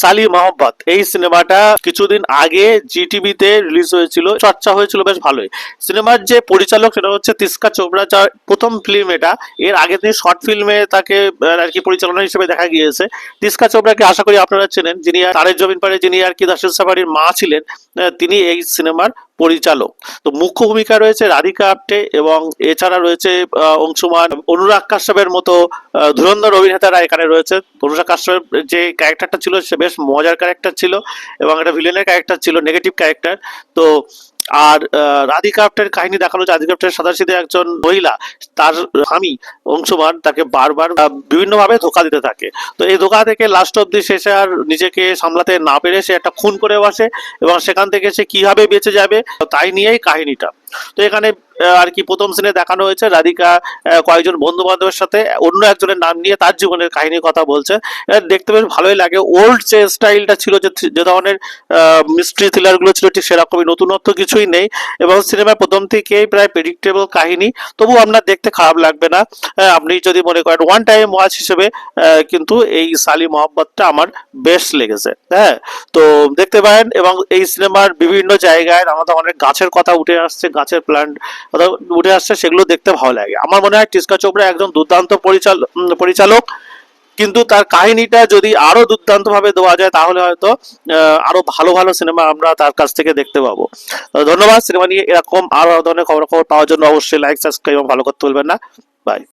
সালি মহব্বত এই সিনেমাটা কিছুদিন আগে জিটিভিতে রিলিজ হয়েছিল, চর্চা হয়েছিল বেশ ভালোই। সিনেমার যে পরিচালক সেটা হচ্ছে তিস্কা চোপড়া, যার প্রথম ফিল্ম এটা। এর আগে তিনি শর্ট ফিল্মে তাকে আর কি পরিচালনা হিসেবে দেখা গিয়েছে। তিস্কা চোপড়াকে আশা করি আপনারা চেনেন, যিনি তারের জমিন পারে যিনি আর কি দাসিল সাফারির মা ছিলেন, তিনি এই সিনেমার পরিচালক। তো মুখ্য ভূমিকা রয়েছে রাধিকা আপ্টে, এবং এছাড়া রয়েছে অংশুমান, অনুরাগ কাশ্যপের মতো ধুরন্ধর অভিনেতারা এখানে রয়েছে। অনুরাগ কাশ্যপের যে ক্যারেক্টারটা ছিল সে বেশ মজার ক্যারেক্টার ছিল, এবং একটা ভিলেনের ক্যারেক্টার ছিল, নেগেটিভ ক্যারেক্টার। তো আর রাধিকা আপ্টের কাহিনী দেখানো হচ্ছে, রাধিকা আপ্টের সাদাসিধে একজন মহিলা, তার স্বামী অংশুমান তাকে বারবার বিভিন্নভাবে ধোকা দিতে থাকে। তো এই ধোকা থেকে লাস্ট অব্দি শেষে আর নিজেকে সামলাতে না পেরে সে একটা খুন করে বসে, এবং সেখান থেকে সে কিভাবে বেঁচে যাবে তাই নিয়েই কাহিনীটা। তো এখানে আর কি প্রথম সিনে দেখানো হয়েছে রাধিকা কয়েকজন বন্ধু বান্ধবের সাথে অন্য একজনের নাম নিয়ে তার জীবনের কাহিনীর কথা বলছে। দেখতে বেশ ভালোই লাগে। ওল্ড যে স্টাইলটা ছিল, যে ধরনের মিস্ট্রি থ্রিলার গুলো ছিল, ঠিক সেরকমই, নতুনত্ব কিছুই নেই। এবং সিনেমার প্রথম থেকেই প্রায় প্রেডিক্টেবল কাহিনী, তবু আপনার দেখতে খারাপ লাগবে না। আপনি যদি মনে করেন ওয়ান টাইম ওয়াচ হিসেবে, কিন্তু এই সালি মহব্বতটা আমার বেশ লেগেছে। হ্যাঁ, তো দেখতে পারেন। এবং এই সিনেমার বিভিন্ন জায়গায় আমাদের অনেক গাছের কথা উঠে আসছে, গাছের প্ল্যান্ট কথা উঠে আসছে, সেগুলো দেখতে ভালো লাগে। আমার মনে হয় তিস্কা চোপড়া একজন দুর্দান্ত পরিচালক, কিন্তু তার কাহিনীটা যদি আরো দুর্দান্ত ভাবে দেওয়া যায় তাহলে হয়তো আরো ভালো ভালো সিনেমা আমরা তার কাছ থেকে দেখতে পাবো। ধন্যবাদ। সিনেমা নিয়ে এরকম আরো ধরনের খবর পাওয়ার জন্য অবশ্যই লাইক, সাবস্ক্রাইব এবং ভালো করতে ভুলবেন না। বাই।